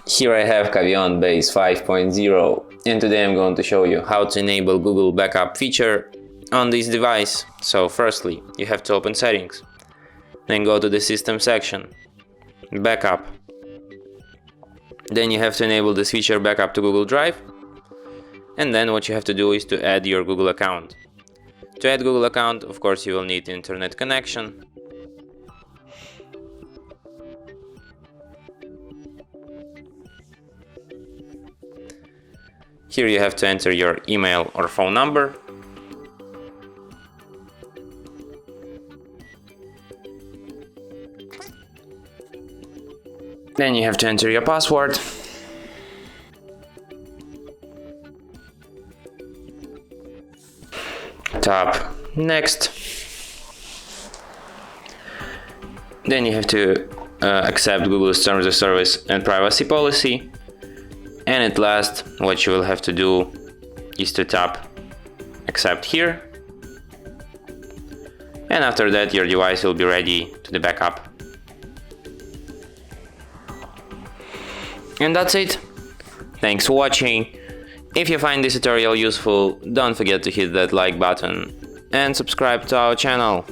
Here I have CAVION Base 5.0, and today I'm going to show you how to enable Google Backup feature on this device. So firstly, you have to open Settings, then go to the System section, Backup. Then you have to enable this feature Backup to Google Drive, and then what you have to do is to add your Google account. To add Google account, of course, you will need internet connection. Here you have to enter your email or phone number. Then you have to enter your password. Tap Next. Then you have to accept Google's Terms of Service and Privacy Policy. And at last, what you will have to do is to tap Accept here. And after that, your device will be ready to the backup. And that's it. Thanks for watching. If you find this tutorial useful, don't forget to hit that like button and subscribe to our channel.